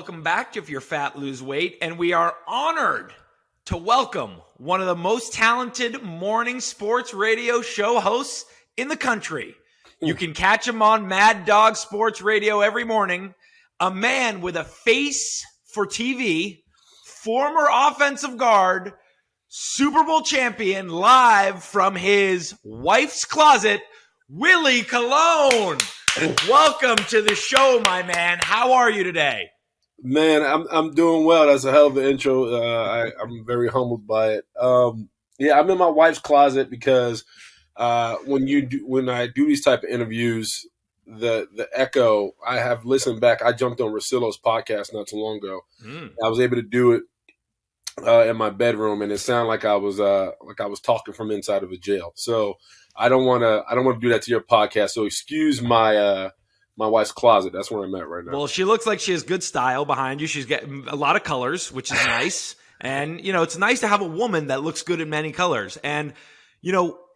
welcome back to If You're Fat, Lose Weight. And we are honored to welcome one of the most talented morning sports radio show hosts in the country. You can catch him on Mad Dog Sports Radio every morning. A man with a face for TV, former offensive guard, Super Bowl champion, live from his wife's closet, Willie Colon. Welcome to the show, my man. How are you today? Man, I'm doing well. That's a hell of an intro. I'm very humbled by it. Yeah, I'm in my wife's closet because when I do these type of interviews, the echo, I have listened back. I jumped on Russillo's podcast not too long ago. I was able to do it in my bedroom, and it sounded like I was talking from inside of a jail. So I don't want to do that to your podcast. So excuse my wife's closet. That's where I'm at right now. Well, she looks like she has good style behind you. She's getting a lot of colors, which is nice. And, it's nice to have a woman that looks good in many colors. And,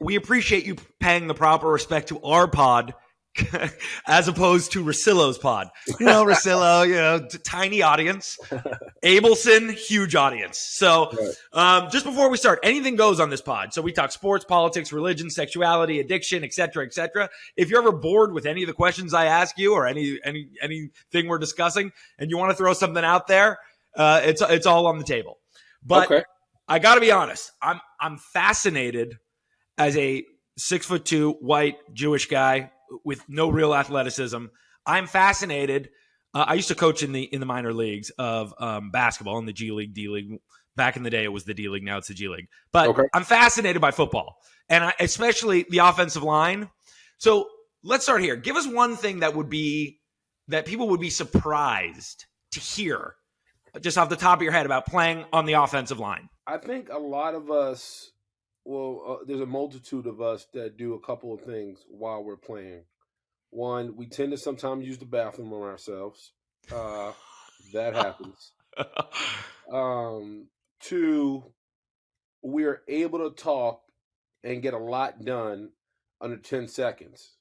we appreciate you paying the proper respect to our pod as opposed to Russillo's pod. Russillo, tiny audience. Abelson, huge audience. So just before we start, anything goes on this pod. So we talk sports, politics, religion, sexuality, addiction, et cetera, et cetera. If you're ever bored with any of the questions I ask you or anything we're discussing and you want to throw something out there, it's all on the table. But I got to be honest, I'm fascinated as a 6'2" white Jewish guy with no real athleticism. I'm fascinated. I used to coach in the minor leagues of basketball in the G League, D League. Back in the day, it was the D League. Now it's the G League. But I'm fascinated by football, and especially the offensive line. So let's start here. Give us one thing that people would be surprised to hear, just off the top of your head, about playing on the offensive line. I think a lot of us, there's a multitude of us that do a couple of things while we're playing. One, we tend to sometimes use the bathroom on ourselves. That happens. Two, we are able to talk and get a lot done under 10 seconds,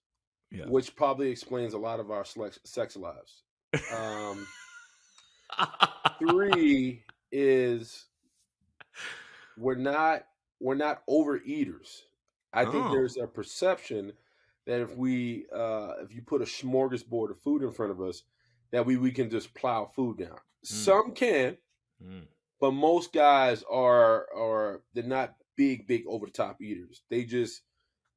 which probably explains a lot of our sex lives. Three is we're not overeaters. I think there's a perception that if you put a smorgasbord of food in front of us, that we can just plow food down. Some can, but most guys they're not big over the top eaters.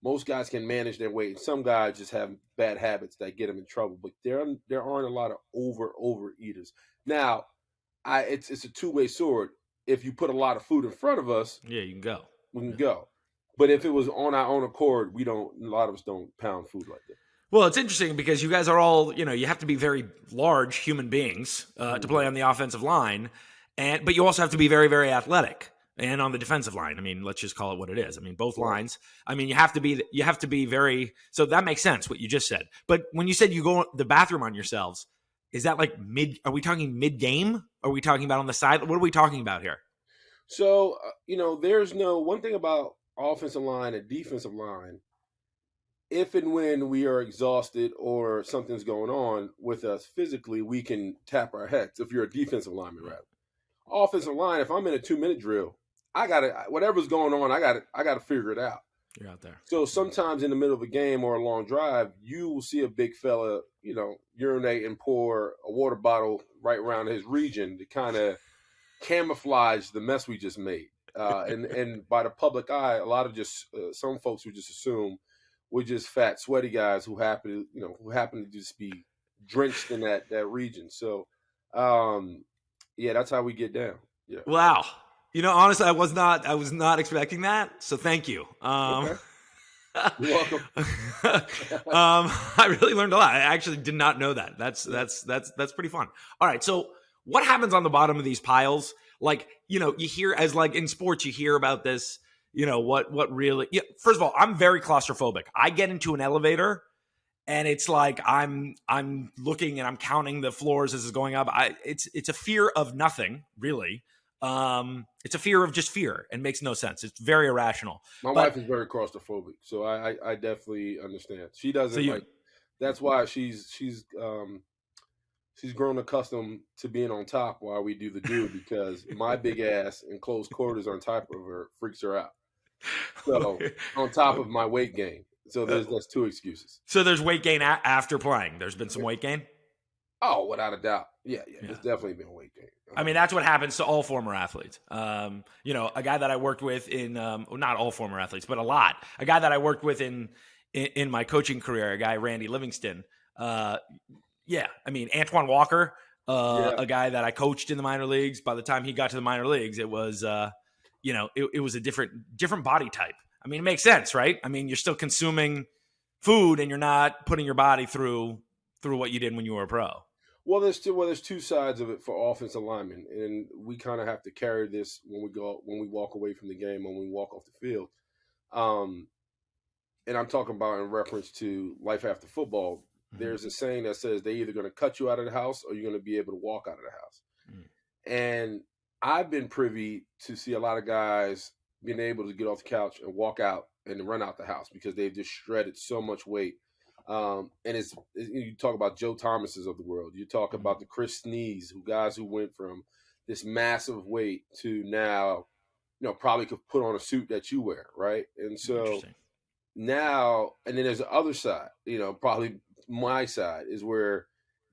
Most guys can manage their weight, and some guys just have bad habits that get them in trouble. But there aren't a lot of over eaters. Now, it's a two-way sword. If you put a lot of food in front of us, you can go. We can go. But if it was on our own accord, a lot of us don't pound food like that. Well, it's interesting because you guys are all, you have to be very large human beings to play on the offensive line, but you also have to be very, very athletic. And on the defensive line, let's just call it what it is. Both lines. You have to be very. So that makes sense what you just said. But when you said you go to the bathroom on yourselves, is that like mid? Are we talking mid game? Are we talking about on the side? What are we talking about here? So there's one thing about offensive line and defensive line. If and when we are exhausted or something's going on with us physically, we can tap our heads. If you're a defensive lineman, rather. Offensive line, if I'm in a 2-minute drill, whatever's going on, I gotta figure it out. You're out there. So sometimes in the middle of a game or a long drive, you will see a big fella, urinate and pour a water bottle right around his region to kind of camouflage the mess we just made. And by the public eye, a lot of some folks would just assume we're just fat, sweaty guys who happen to just be drenched in that region. So, that's how we get down. Yeah. Wow. Honestly, I was not expecting that. So thank you. Okay. You're welcome. I really learned a lot. I actually did not know that. That's pretty fun. All right. So what happens on the bottom of these piles? Like, you hear as like in sports, you hear about this, what really, first of all, I'm very claustrophobic. I get into an elevator and it's like, I'm looking and I'm counting the floors as it's going up. It's a fear of nothing really. It's a fear of just fear and makes no sense. It's very irrational. My wife is very claustrophobic, so I definitely understand. She doesn't that's why she's she's grown accustomed to being on top while we do the do, because my big ass in close quarters on top of her freaks her out. So Okay. on top of my weight gain. So that's two excuses. So there's weight gain after playing. There's been some Yeah. weight gain. Oh, without a doubt. Yeah. Yeah. It's definitely been weight gain. I mean, that's what happens to all former athletes. A guy that I worked with in, not all former athletes, but a lot. A guy that I worked with in my coaching career, a guy, Randy Livingston. I mean, Antoine Walker, Yeah. a guy that I coached in the minor leagues. By the time he got to the minor leagues, it was, it was a different body type. I mean, it makes sense, right? I mean, you're still consuming food and you're not putting your body through what you did when you were a pro. Well, there's two sides of it for offensive linemen, and we kind of have to carry this when we walk away from the game, when we walk off the field. And I'm talking about in reference to life after football. Mm-hmm. There's a saying that says they're either going to cut you out of the house or you're going to be able to walk out of the house. Mm-hmm. And I've been privy to see a lot of guys being able to get off the couch and walk out and run out the house because they've just shredded so much weight. And you talk about Joe Thomases of the world. You talk about the Chris Snees, guys who went from this massive weight to now, probably could put on a suit that you wear, right? And so now, and then there's the other side, probably my side is where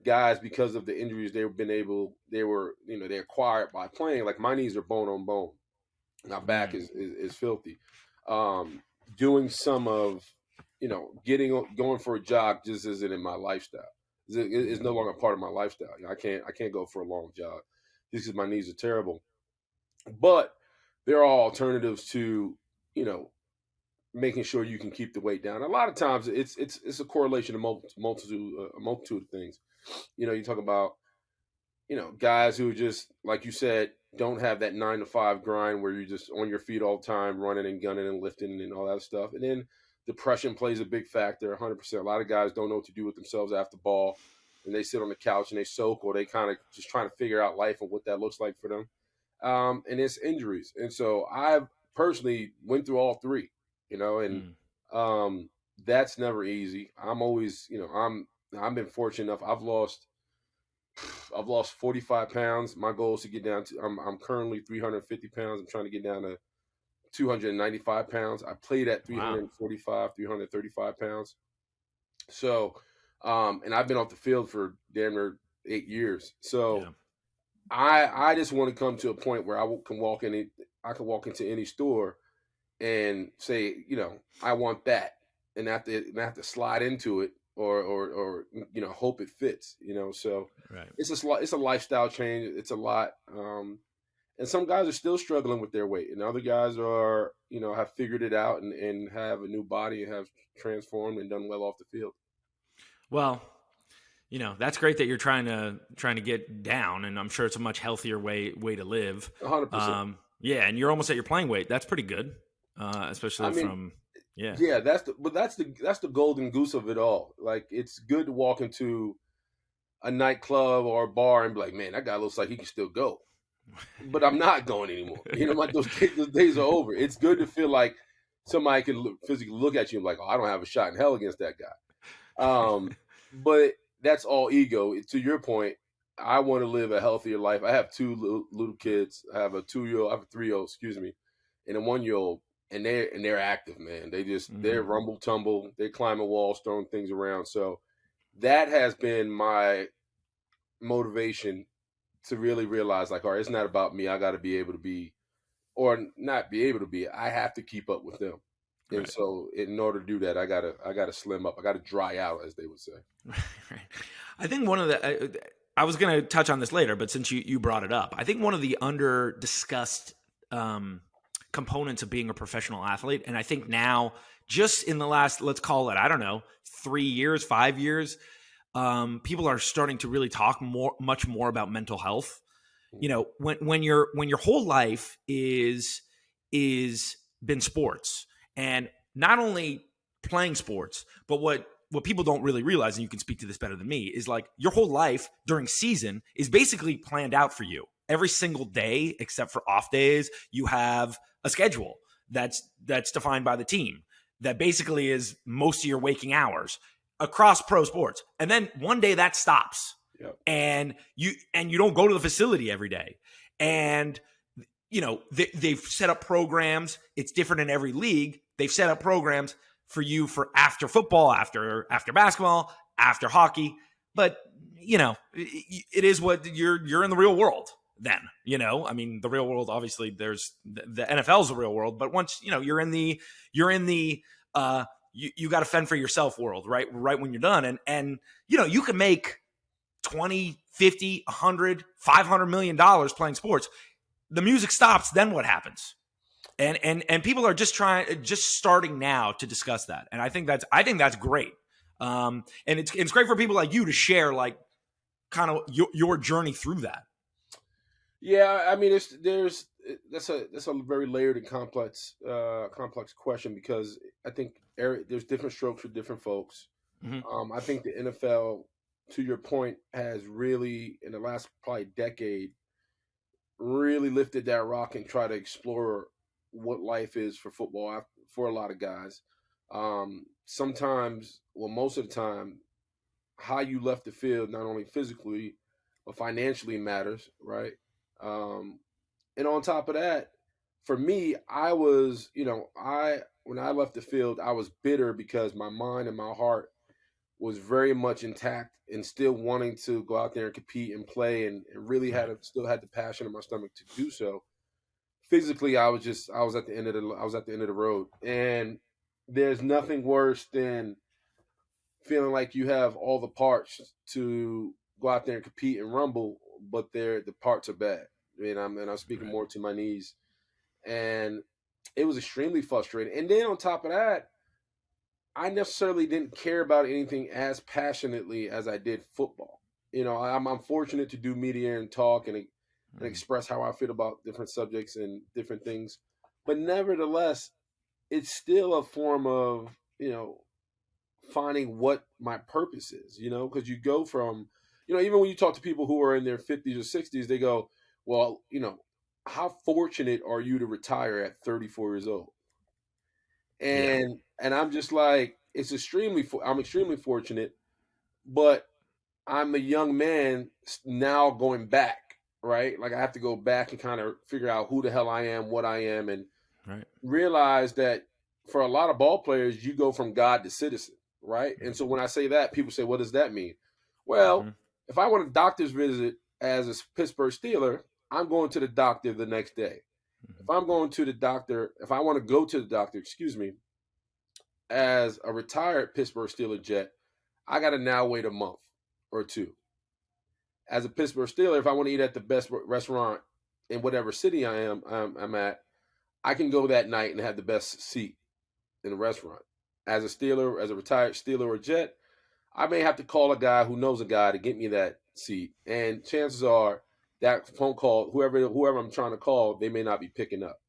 guys, because of the injuries they acquired by playing, like my knees are bone on bone. My back is filthy. Doing some of, going for a jog just isn't in my lifestyle. It's no longer part of my lifestyle. I can't go for a long jog just because my knees are terrible. But there are alternatives to, making sure you can keep the weight down. A lot of times it's a correlation of a multitude of things. You talk about, guys who just, like you said, don't have that 9 to 5 grind where you're just on your feet all the time, running and gunning and lifting and all that stuff. And then depression plays a big factor, 100%. A lot of guys don't know what to do with themselves after ball, and they sit on the couch and they soak, or they kind of just trying to figure out life and what that looks like for them. And it's injuries. And so I personally went through all three, and that's never easy. I'm always, I've been fortunate enough. I've lost 45 pounds. My goal is to get down to, I'm currently 350 pounds. I'm trying to get down to 295 pounds. I played at 345, 335 pounds. So, and I've been off the field for damn near 8 years. So I just want to come to a point where I can walk into any store and say, I want that, and have to slide into it or hope it fits, so right. It's a lifestyle change. It's a lot. And some guys are still struggling with their weight, and other guys are, have figured it out and have a new body and have transformed and done well off the field. Well, that's great that you're trying to get down, and I'm sure it's a much healthier way to live. 100%. Yeah, and you're almost at your playing weight. That's pretty good, especially from. Yeah. Yeah, that's the golden goose of it all. Like, it's good to walk into a nightclub or a bar and be like, man, that guy looks like he can still go. But I'm not going anymore. Like those days are over. It's good to feel like somebody can physically look at you and be like, oh, I don't have a shot in hell against that guy. But that's all ego. To your point, I want to live a healthier life. I have two little kids. I have a 2-year-old, I have a 3-year-old, and a 1-year-old. And they're active, man. They just they're rumble tumble. They're climbing walls, throwing things around. So that has been my motivation to really realize, like, all right, it's not about me. I got to be able to be, or not be able to be. I have to keep up with them. Right. And so, in order to do that, I gotta slim up. I gotta dry out, as they would say. Right. I think one of the I was going to touch on this later, but since you brought it up, I think one of the under discussed components of being a professional athlete. And I think now, just in the last, let's call it, 3 years, 5 years, people are starting to really talk much more about mental health. When your whole life is been sports, and not only playing sports, but what people don't really realize, and you can speak to this better than me, is like your whole life during season is basically planned out for you. Every single day, except for off days, you have a schedule that's defined by the team that basically is most of your waking hours across pro sports. And then one day that stops. Yep. and you don't go to the facility every day. And they've set up programs. It's different in every league. They've set up programs for you for after football, after basketball, after hockey. But it is what you're in the real world then. I mean, the real world, obviously there's the NFL's the real world, but once you're in the you got to fend for yourself world, right when you're done. And you can make 20, 50, 100, 500 million dollars playing sports. The music stops, then what happens? And people are just starting now to discuss that. And I think that's great. And it's great for people like you to share like kind of your journey through that. Yeah, I mean, that's a very layered and complex question, because I think there's different strokes for different folks. Mm-hmm. I think the NFL, to your point, has really, in the last probably decade, really lifted that rock and tried to explore what life is for football for a lot of guys. Sometimes, well, most of the time, how you left the field, not only physically but financially, matters, right? And on top of that, for me, I was, when I left the field, I was bitter because my mind and my heart was very much intact and still wanting to go out there and compete and play, and really still had the passion in my stomach to do so. Physically, I was at the end of the road, and there's nothing worse than feeling like you have all the parts to go out there and compete and rumble, but the parts are bad. I mean, I'm speaking more to my knees, and it was extremely frustrating. And then on top of that, I necessarily didn't care about anything as passionately as I did football. I'm fortunate to do media and talk and express how I feel about different subjects and different things, but nevertheless, it's still a form of finding what my purpose is. Because you go from, even when you talk to people who are in their 50s or 60s, they go, well, how fortunate are you to retire at 34 years old? And I'm just like, I'm extremely fortunate, but I'm a young man now going back, right? Like I have to go back and kind of figure out who the hell I am, what I am, and realize that for a lot of ball players, you go from God to citizen, right? And so when I say that, people say, what does that mean? Well, if I want a doctor's visit as a Pittsburgh Steeler, I'm going to the doctor the next day. If I want to go to the doctor, as a retired Pittsburgh Steelers Jet, I got to now wait a month or two. As a Pittsburgh Steeler, if I want to eat at the best restaurant in whatever city I'm at, I can go that night and have the best seat in the restaurant. As a retired Steeler or Jet, I may have to call a guy who knows a guy to get me that seat. And chances are that phone call, whoever I'm trying to call, they may not be picking up.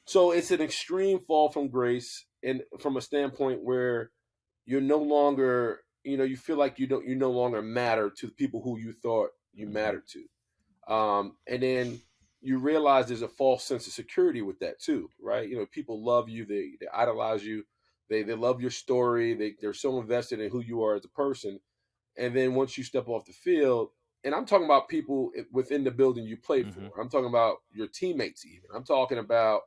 So it's an extreme fall from grace, and from a standpoint where you're no longer, you feel like you no longer matter to the people who you thought you mattered to. And then you realize there's a false sense of security with that too, right? People love you, they idolize you, they love your story, they're so invested in who you are as a person. And then once you step off the field, and I'm talking about people within the building you played for, I'm talking about your teammates even, I'm talking about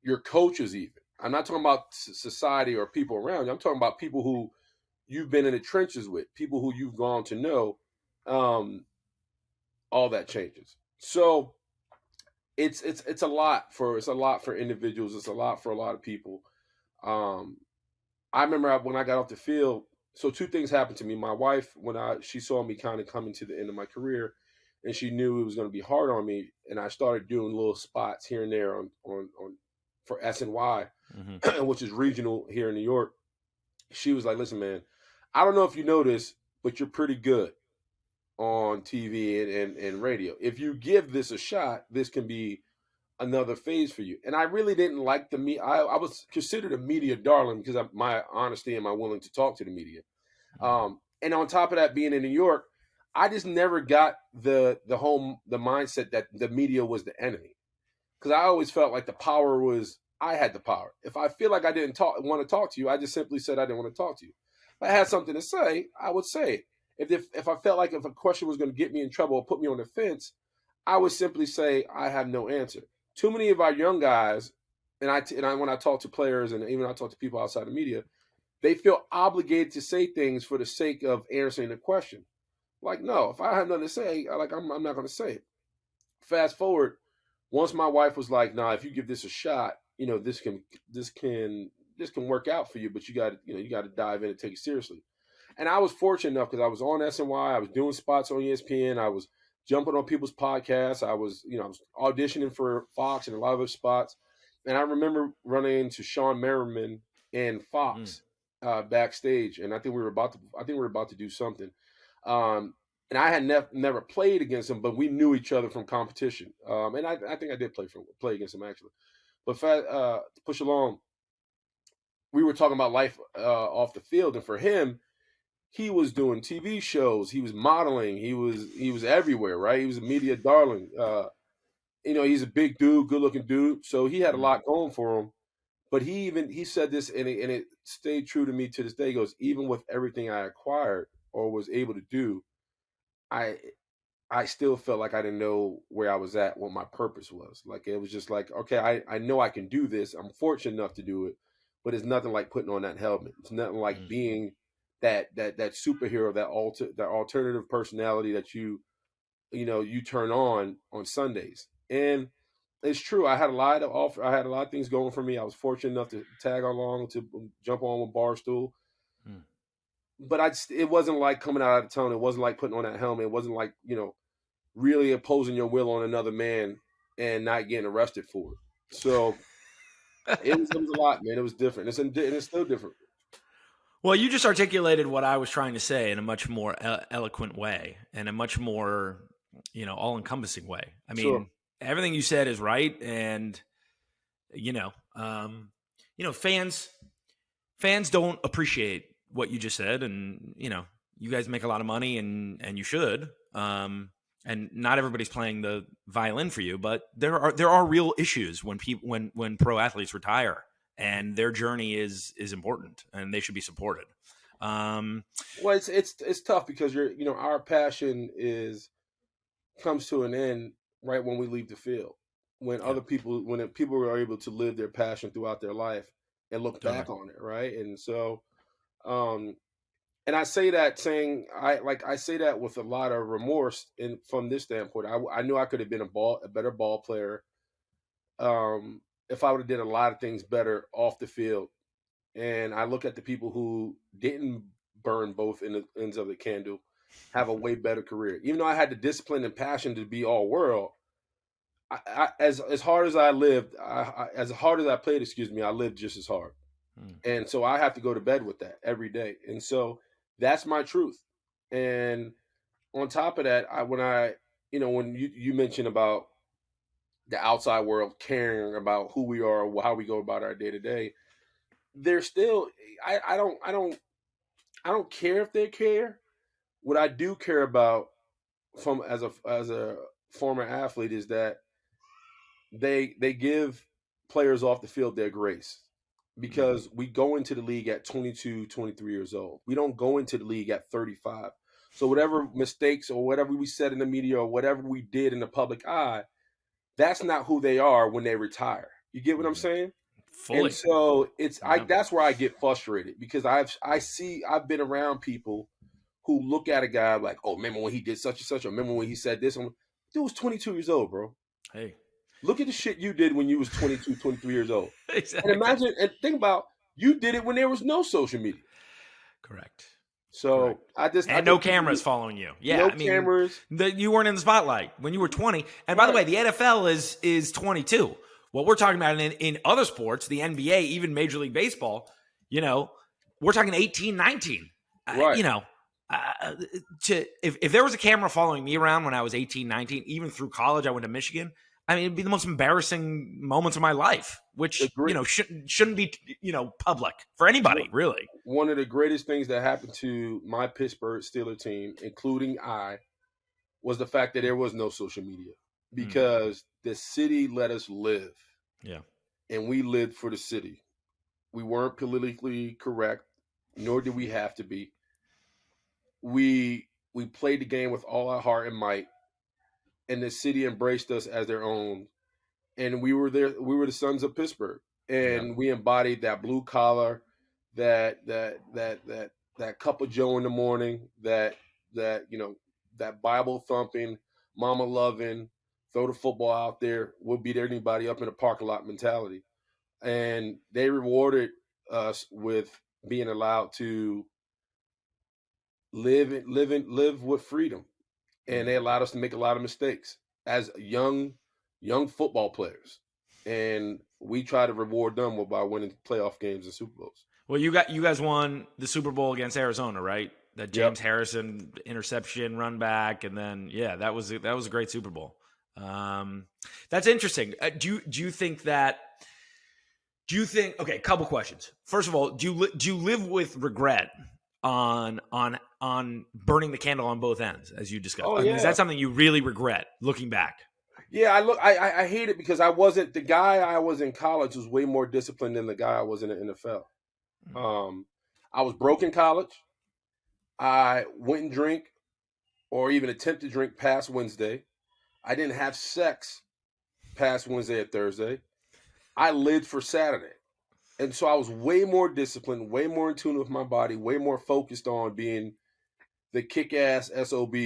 your coaches even. I'm not talking about society or people around you. I'm talking about people who you've been in the trenches with, people who you've gone to know. All that changes. So it's a lot for individuals. It's a lot for a lot of people. I remember when I got off the field. So two things happened to me. My wife, she saw me kind of coming to the end of my career, and she knew it was going to be hard on me, and I started doing little spots here and there on for SNY, which is regional here in New York. She was like, listen, man, I don't know if you know this, but you're pretty good on TV and radio. If you give this a shot, this can be another phase for you. And I really didn't like the media. I was considered a media darling because of my honesty and my willing to talk to the media. And on top of that, being in New York, I just never got the mindset that the media was the enemy. Because I always felt like I had the power. If I feel like I didn't want to talk to you, I just simply said I didn't want to talk to you. If I had something to say, I would say it. if I felt like if a question was going to get me in trouble or put me on the fence, I would simply say I have no answer. Too many of our young guys, and when I talk to players and even I talk to people outside the media, they feel obligated to say things for the sake of answering the question. Like, no, if I have nothing to say, I'm not going to say it. Fast forward, once my wife was like, "Nah, if you give this a shot, this can work out for you, but you got to dive in and take it seriously." And I was fortunate enough because I was on SNY, I was doing spots on ESPN, I was jumping on people's podcasts, I was auditioning for Fox and a lot of other spots. And I remember running into Sean Merriman and Fox backstage, and I think we were about to do something. Um, and I had never played against him, but we knew each other from competition. And I think I did play against him actually. But to push along, we were talking about life off the field, and for him, he was doing TV shows, he was modeling, he was everywhere, right? He was a media darling. He's a big dude, good looking dude, so he had a lot going for him. But he said this, and it stayed true to me to this day. He goes, even with everything I acquired or was able to do, I still felt like I didn't know where I was at, what my purpose was. Like it was just like, okay, I know I can do this. I'm fortunate enough to do it, but it's nothing like putting on that helmet. It's nothing like being that superhero, that alternative personality that you turn on Sundays. And it's true. I had a lot of things going for me. I was fortunate enough to tag along, to jump on with Barstool. But it wasn't like coming out of the tunnel. It wasn't like putting on that helmet. It wasn't like, really imposing your will on another man and not getting arrested for it. So it was a lot, man. It was different. It's still different. Well, you just articulated what I was trying to say in a much more eloquent way and a much more, all-encompassing way. I mean, everything you said is right. And, fans don't appreciate what you just said. And, you guys make a lot of money and you should. And not everybody's playing the violin for you, but there are real issues when pro athletes retire, and their journey is important, and they should be supported. Well, it's tough because our passion comes to an end right when we leave the field. When people are able to live their passion throughout their life and look back on it, right? And so, and I say that I say that with a lot of remorse. And from this standpoint, I knew I could have been a better ball player if I would have did a lot of things better off the field. And I look at the people who didn't burn both ends of the candle, have a way better career. Even though I had the discipline and passion to be all world, as hard as I lived, as hard as I played, I lived just as hard. And so I have to go to bed with that every day. And so that's my truth. And on top of that, when you mentioned about the outside world caring about who we are, or how we go about our day to day, there's still, I don't care if they care. What I do care about as a former athlete is that they give players off the field their grace. Because we go into the league at 22, 23 years old. We don't go into the league at 35. So whatever mistakes or whatever we said in the media or whatever we did in the public eye, that's not who they are when they retire. You get what I'm saying? Fully. And so that's where I get frustrated, because I've been around people who look at a guy like, oh, remember when he did such and such, or remember when he said this? Dude was 22 years old, bro. Hey. Look at the shit you did when you was 22, 23 years old. Exactly. And imagine and think about, you did it when there was no social media. Correct. So no cameras following you. Yeah, cameras. You weren't in the spotlight when you were 20. And by the way, the NFL is 22. What we're talking about in other sports, the NBA, even Major League Baseball, we're talking 18, 19. Right. If there was a camera following me around when I was 18, 19, even through college, I went to Michigan. I mean, it'd be the most embarrassing moments of my life, which, shouldn't be, public for anybody, really. One of the greatest things that happened to my Pittsburgh Steelers team, including was the fact that there was no social media, because the city let us live. Yeah. And we lived for the city. We weren't politically correct, nor did we have to be. we played the game with all our heart and might, and the city embraced us as their own. And we were there. We were the Sons of Pittsburgh, Yeah. and we embodied that blue collar, that cup of Joe in the morning, that Bible thumping, mama loving, throw the football out there, we'll beat anybody up in a parking lot mentality. And they rewarded us with being allowed to live with freedom, and they allowed us to make a lot of mistakes as young football players, and we try to reward them by winning playoff games and Super Bowls. Well, you guys won the Super Bowl against Arizona, right? That James Yep. Harrison interception run back, and then that was a great Super Bowl. That's interesting. Do you think that? Do you think? Okay, couple questions. First of all, do you live with regret on burning the candle on both ends, as you discussed? Oh, I mean, is yeah. that something you really regret looking back? Yeah, I hate it because I wasn't the guy I was in college was way more disciplined than the guy I was in the NFL. I was broke in college. I wouldn't drink or even attempt to drink past Wednesday. I didn't have sex past Wednesday or Thursday. I lived for Saturday. And so I was way more disciplined, way more in tune with my body, way more focused on being the kick-ass SOB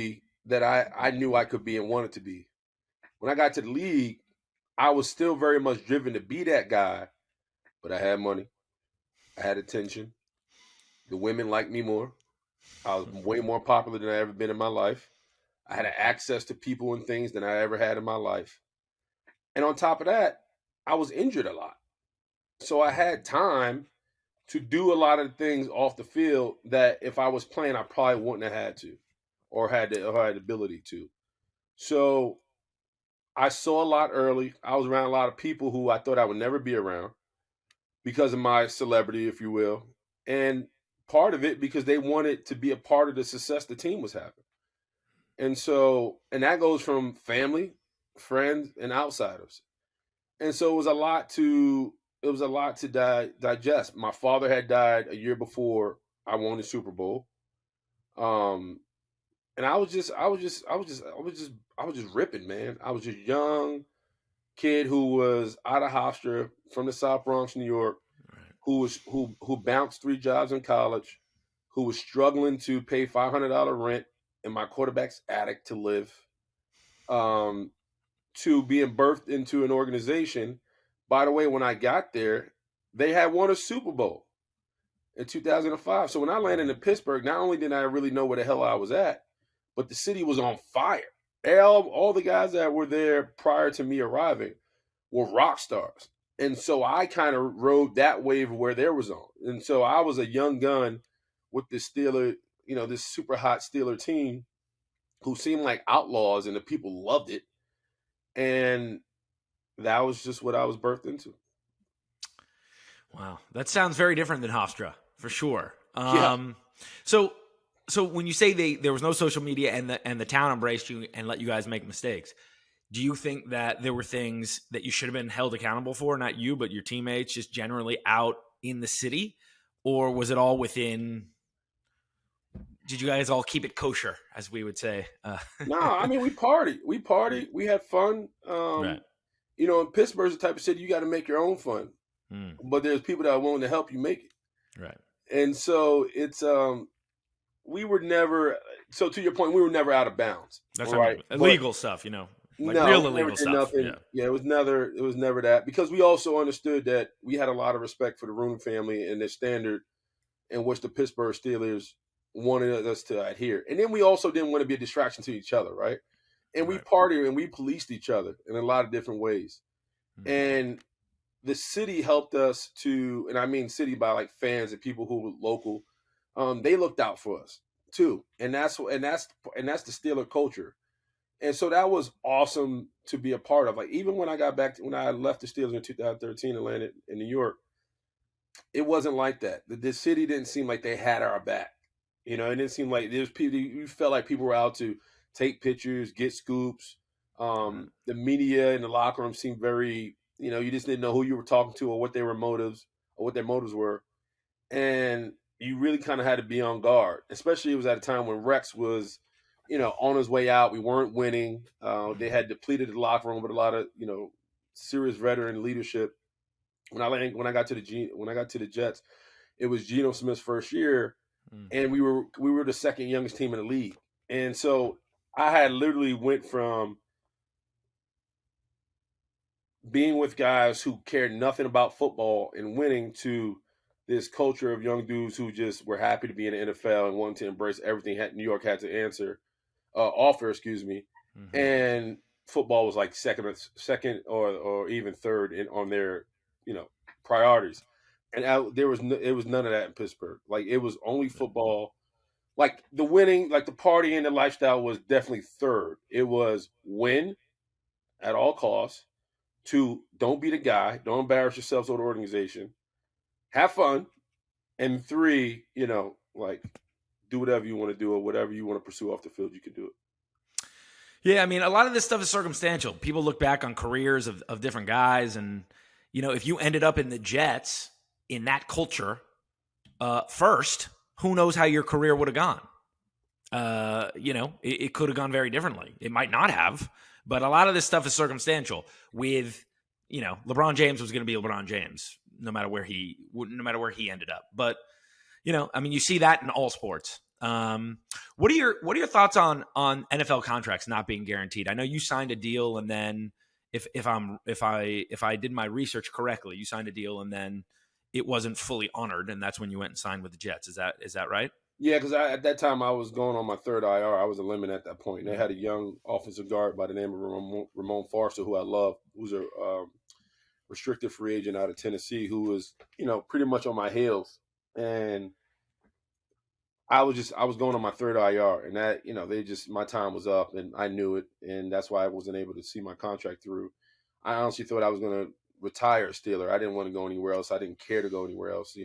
that I knew I could be and wanted to be. When I got to the league, I was still very much driven to be that guy, but I had money. I had attention. The women liked me more. I was way more popular than I ever been in my life. I had access to people and things than I ever had in my life. And on top of that, I was injured a lot. So I had time to do a lot of things off the field that if I was playing, I probably wouldn't have had to or had the ability to. So I saw a lot early. I was around a lot of people who I thought I would never be around because of my celebrity, if you will. And part of it because they wanted to be a part of the success the team was having. And that goes from family, friends, and outsiders. And so it was a lot to digest. My father had died a year before I won the Super Bowl. And I was just ripping, man. I was just young kid who was out of Hofstra from the South Bronx, New York, who bounced 3 jobs in college, who was struggling to pay $500 rent in my quarterback's attic to live, to being birthed into an organization. By the way, when I got there, they had won a Super Bowl in 2005. So when I landed in Pittsburgh, not only did I really know where the hell I was at, but the city was on fire. All the guys that were there prior to me arriving were rock stars. And so I kind of rode that wave where there was on. And so I was a young gun with this Steeler, this super hot Steeler team who seemed like outlaws and the people loved it. And that was just what I was birthed into. Wow. That sounds very different than Hofstra, for sure. Yeah. So when you say there was no social media and the town embraced you and let you guys make mistakes, do you think that there were things that you should have been held accountable for, not you, but your teammates just generally out in the city? Or was it all within, did you guys all keep it kosher, as we would say? No, I mean, we partied. We had fun. Right. In Pittsburgh's the type of city you got to make your own fun. But there's people that are willing to help you make it. Right. And so it's, we were never, so to your point, we were never out of bounds. That's right. Illegal stuff, like no, real illegal stuff. Nothing. Yeah, it was never that, because we also understood that we had a lot of respect for the Rooney family and their standard in which the Pittsburgh Steelers wanted us to adhere. And then we also didn't want to be a distraction to each other, right? And we partied and we policed each other in a lot of different ways. And the city helped us to, and I mean city by like fans and people who were local, they looked out for us too. And that's the Steeler culture. And so that was awesome to be a part of. Like, even when I left the Steelers in 2013 and landed in New York, it wasn't like that. The city didn't seem like they had our back. It didn't seem like there's people. You felt like people were out to take pictures, get scoops. The media in the locker room seemed very, you just didn't know who you were talking to or what their motives were. And you really kind of had to be on guard, especially it was at a time when Rex was, on his way out. We weren't winning. They had depleted the locker room with a lot of, serious veteran leadership. When I got to the Jets, it was Geno Smith's first year, and we were the second youngest team in the league. And so I had literally went from being with guys who cared nothing about football and winning to this culture of young dudes who just were happy to be in the NFL and wanted to embrace everything New York had to offer, and football was like second or even third on their priorities, and it was none of that in Pittsburgh. Like, it was only football. Like, the winning, like the party and the lifestyle was definitely third. It was win at all costs. 2, don't be the guy. Don't embarrass yourselves or the organization. Have fun. And 3, like, do whatever you want to do or whatever you want to pursue off the field, you can do it. Yeah, I mean, a lot of this stuff is circumstantial. People look back on careers of different guys, and, if you ended up in the Jets in that culture first, who knows how your career would have gone? It could have gone very differently. It might not have. But a lot of this stuff is circumstantial. With, LeBron James was going to be LeBron James, no matter where he ended up. But, you see that in all sports. What are your thoughts on NFL contracts not being guaranteed? I know you signed a deal, and then if I did my research correctly, you signed a deal and then it wasn't fully honored, and that's when you went and signed with the Jets. Is that right? Yeah, because at that time I was going on my third IR. I was a limit at that point. And they had a young offensive guard by the name of Ramon Foster, who I love, who's a restricted free agent out of Tennessee, who was, pretty much on my heels. And I was going on my third IR, and that, my time was up, and I knew it, and that's why I wasn't able to see my contract through. I honestly thought I was going to retire a Steeler. I didn't want to go anywhere else. I didn't care to go anywhere else,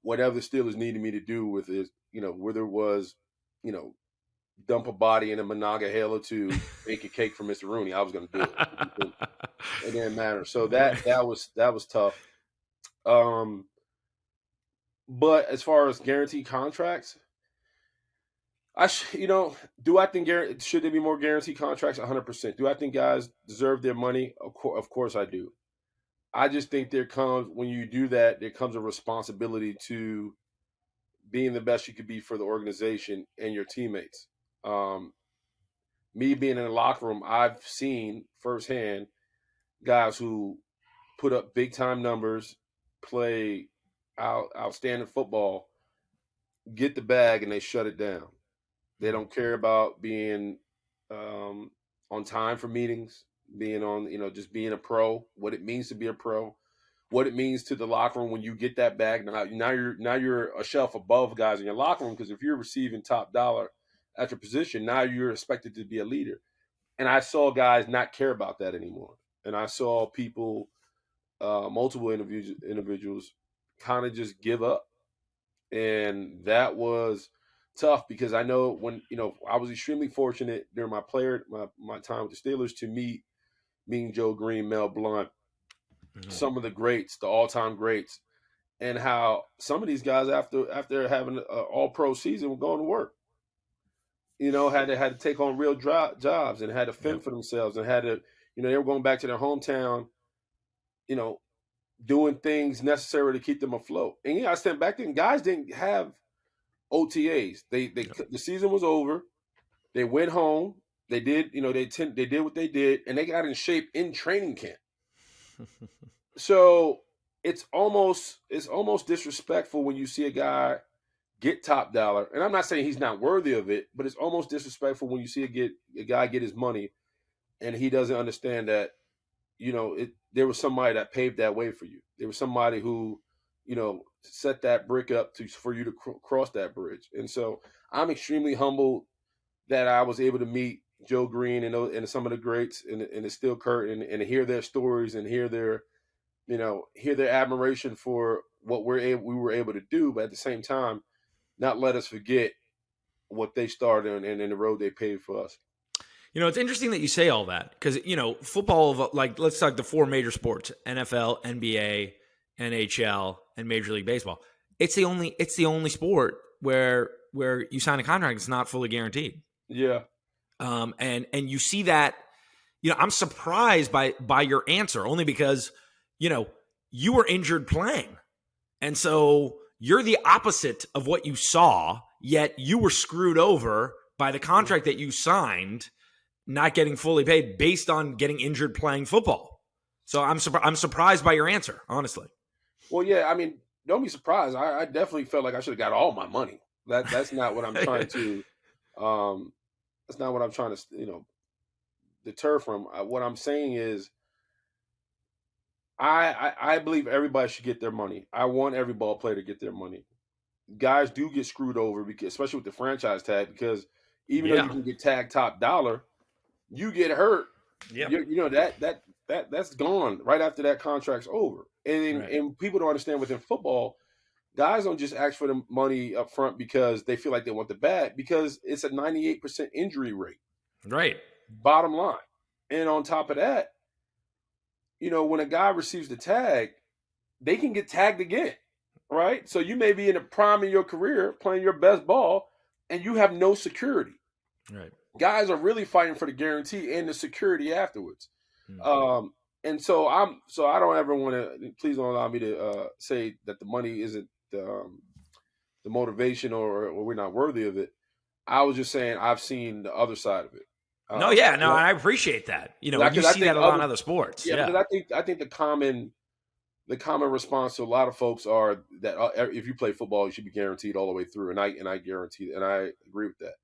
whatever the Steelers needed me to do with it, whether it was, dump a body in a Monaga Halo to bake a cake for Mr. Rooney, I was going to do it. It didn't matter. So that was tough. But as far as guaranteed contracts, do I think should there be more guaranteed contracts? 100%. Do I think guys deserve their money? Of course I do. I just think when you do that, there comes a responsibility to being the best you could be for the organization and your teammates. Me being in the locker room, I've seen firsthand guys who put up big time numbers, play outstanding football, get the bag, and they shut it down. They don't care about being on time for meetings, being on, just being a pro, what it means to be a pro, what it means to the locker room when you get that bag. Now you're a shelf above guys in your locker room, because if you're receiving top dollar at your position, now you're expected to be a leader. And I saw guys not care about that anymore. And I saw people, multiple individuals kind of just give up. And that was tough, because I know when, I was extremely fortunate during my time with the Steelers to meeting Joe Green, Mel Blount, some of the greats, the all-time greats, and how some of these guys after having an all-pro season were going to work. Had to take on real jobs and had to fend for themselves, and had to, they were going back to their hometown, doing things necessary to keep them afloat. And I stand back then, guys didn't have OTAs. The season was over. They went home. They did, they did what they did, and they got in shape in training camp. So it's almost disrespectful when you see a guy get top dollar. And I'm not saying he's not worthy of it, but it's almost disrespectful when you see a guy get his money and he doesn't understand that, there was somebody that paved that way for you. There was somebody who, set that brick up for you to cross that bridge. And so I'm extremely humbled that I was able to meet Joe Green and some of the greats in the Steel Curtain, and hear their stories and hear their admiration for what we were able to do, but at the same time, not let us forget what they started and the road they paved for us. It's interesting that you say all that, because, football, let's talk the four major sports: NFL, NBA, NHL, and Major League Baseball. it's the only sport where you sign a contract it's not fully guaranteed. Yeah. And you see that, I'm surprised by your answer only because, you were injured playing. And so you're the opposite of what you saw, yet you were screwed over by the contract that you signed, not getting fully paid based on getting injured playing football. So I'm surprised by your answer, honestly. Well, yeah, I mean, don't be surprised. I definitely felt like I should have got all my money. That's not what I'm trying to. That's not what I'm trying to deter from. What I'm saying is, I believe everybody should get their money. I want every ball player to get their money. Guys do get screwed over because, especially with the franchise tag, because even though you can get tagged top dollar, you get hurt. Yeah, that's gone right after that contract's over. And people don't understand within football, guys don't just ask for the money up front because they feel like they want the bag, because it's a 98% injury rate. Right. Bottom line. And on top of that, when a guy receives the tag, they can get tagged again. Right? So you may be in the prime of your career playing your best ball and you have no security. Right. Guys are really fighting for the guarantee and the security afterwards. Mm-hmm. And so I don't ever want to, please don't allow me to say that the money isn't the motivation or we're not worthy of it. I was just saying I've seen the other side of it. I appreciate that. You see that a lot in other sports. Yeah, because I think the common response to a lot of folks are that if you play football, you should be guaranteed all the way through, and I guarantee it, and I agree with that.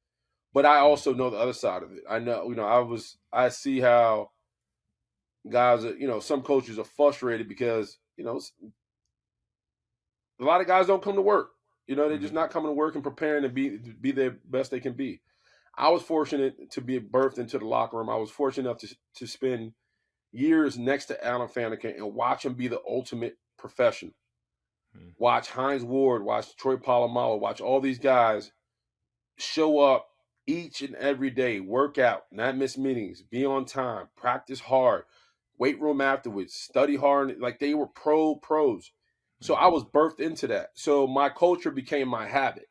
But I also know the other side of it. I know, I see how guys, some coaches are frustrated because, a lot of guys don't come to work. They're just not coming to work and preparing to be their best they can be. I was fortunate to be birthed into the locker room. I was fortunate enough to spend years next to Alan Faneca and watch him be the ultimate professional. Watch Hines Ward, watch Troy Polamalu, watch all these guys show up each and every day, work out, not miss meetings, be on time, practice hard, weight room afterwards, study hard. Like they were pros. So I was birthed into that. So my culture became my habit.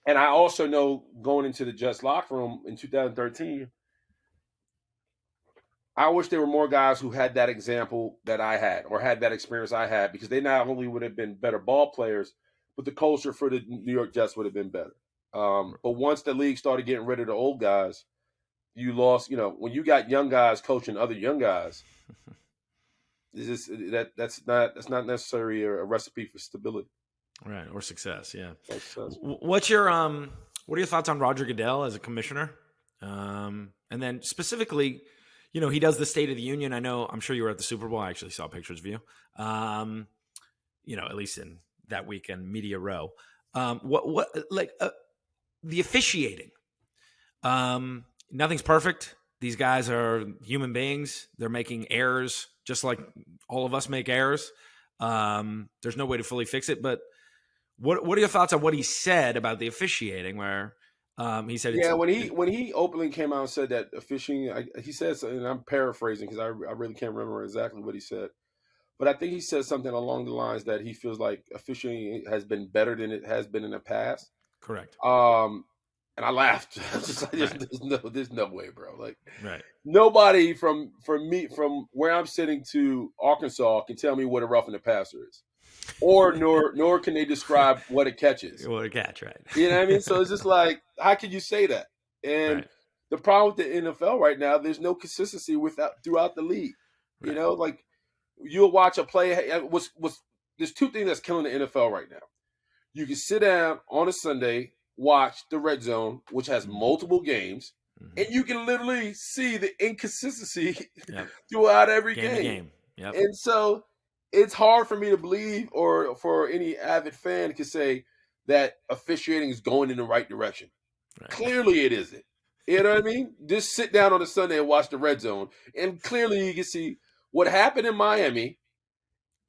And I also know going into the Jets locker room in 2013, I wish there were more guys who had that example that I had or had that experience I had, because they not only would have been better ball players, but the culture for the New York Jets would have been better. But once the league started getting rid of the old guys, you lost, when you got young guys coaching other young guys, that's not necessarily a recipe for stability. Right. Or success. Yeah. Success. What are your thoughts on Roger Goodell as a commissioner? And then specifically, he does the State of the Union. I'm sure you were at the Super Bowl. I actually saw pictures of you. At least in that weekend, Media Row. The officiating. Nothing's perfect. These guys are human beings. They're making errors, just like all of us make errors. There's no way to fully fix it. But what are your thoughts on what he said about the officiating? Where he said, when he openly came out and said that officiating, he said something, and I'm paraphrasing because I really can't remember exactly what he said, but I think he said something along the lines that he feels like officiating has been better than it has been in the past. Correct. And I laughed. There's no way, bro. Like, right. Nobody from where I'm sitting to Arkansas can tell me what a roughing the passer is, or nor can they describe what a catch is. What a catch, right? You know what I mean? So it's just like, how can you say that? And the problem with the NFL right now, there's no consistency throughout the league. Right. Like you'll watch a play. There's two things that's killing the NFL right now. You can sit down on a Sunday, watch the Red Zone, which has multiple games, and you can literally see the inconsistency throughout every game. Yep. And so it's hard for me to believe, or for any avid fan to say that officiating is going in the right direction. Right. Clearly it isn't. You know what I mean? Just sit down on a Sunday and watch the Red Zone, and clearly you can see what happened in Miami,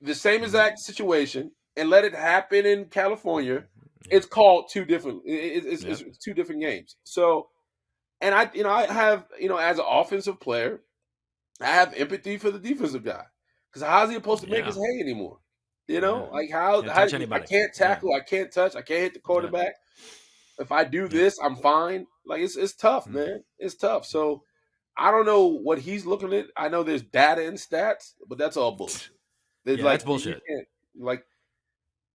the same exact situation, and let it happen in California. It's called two different. It's two different games. So, and I have, as an offensive player, I have empathy for the defensive guy, because how's he supposed to make his hay anymore? You know, Yeah. like how Can't touch I anybody. can't Yeah. tackle, I can't touch, I can't hit the Yeah. quarterback. If I do Yeah. this, I'm fine. Like it's tough, Mm. man. It's tough. So I don't know what he's looking at. I know there's data and stats, but that's all bullshit. There's Yeah, that's like you bullshit. can't like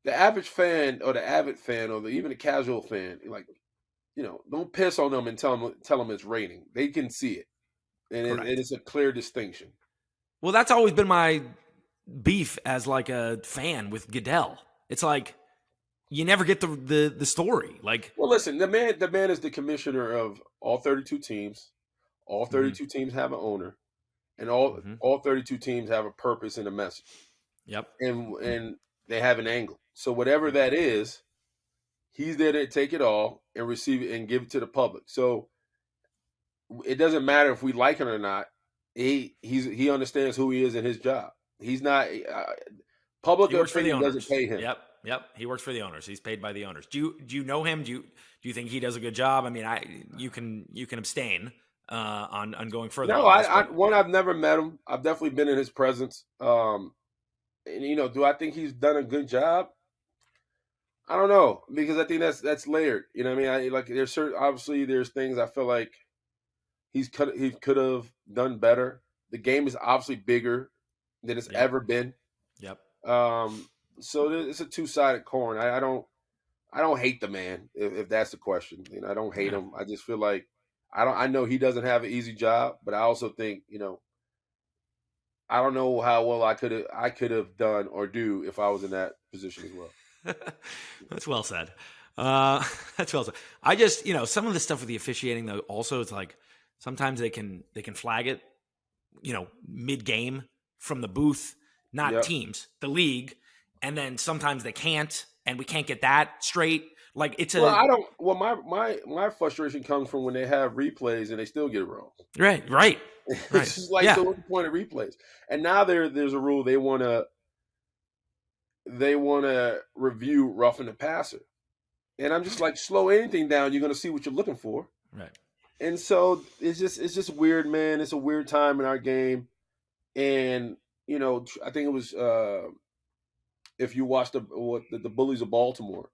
the average fan or the avid fan or even the casual fan, like don't piss on them and tell them it's raining. They can see it, and Correct. it's a clear distinction. Well, that's always been my beef as like a fan with Goodell. It's like you never get the story. Like, Well, listen, the man is the commissioner of all 32 teams. All mm-hmm, 32 teams have an owner, and mm-hmm, all 32 teams have a purpose and a message, yep, and they have an angle. So whatever that is, he's there to take it all and receive it and give it to the public. So it doesn't matter if we like him or not. He understands who he is in his job. He's not public he works for the opinion doesn't owners. pay him. Yep. He works for the owners. He's paid by the owners. Do you know him? Do you think he does a good job? I mean, you can abstain on going further. No, on this, I've never met him. I've definitely been in his presence. And do I think he's done a good job? I don't know, because I think that's layered. You know what I mean? There's obviously there's things I feel like he could have done better. The game is obviously bigger than it's ever been. Yep. So it's a two-sided coin. I don't hate the man, if that's the question. I don't hate him. I just feel like I know he doesn't have an easy job, but I also think I don't know how well I could have done or do if I was in that position as well. That's well said. That's well said. I just, some of the stuff with the officiating though, also it's like sometimes they can flag it, mid game from the booth, not teams, the league, and then sometimes they can't, and we can't get that straight. Like it's I don't. Well, my frustration comes from when they have replays and they still get it wrong. Right. It's just like, so what's the point of replays? And now there's a rule they want to review roughing the passer, and I'm just like, slow anything down. You're going to see what you're looking for, right? And so it's just weird, man. It's a weird time in our game, and I think it was if you watched the Bullies of Baltimore,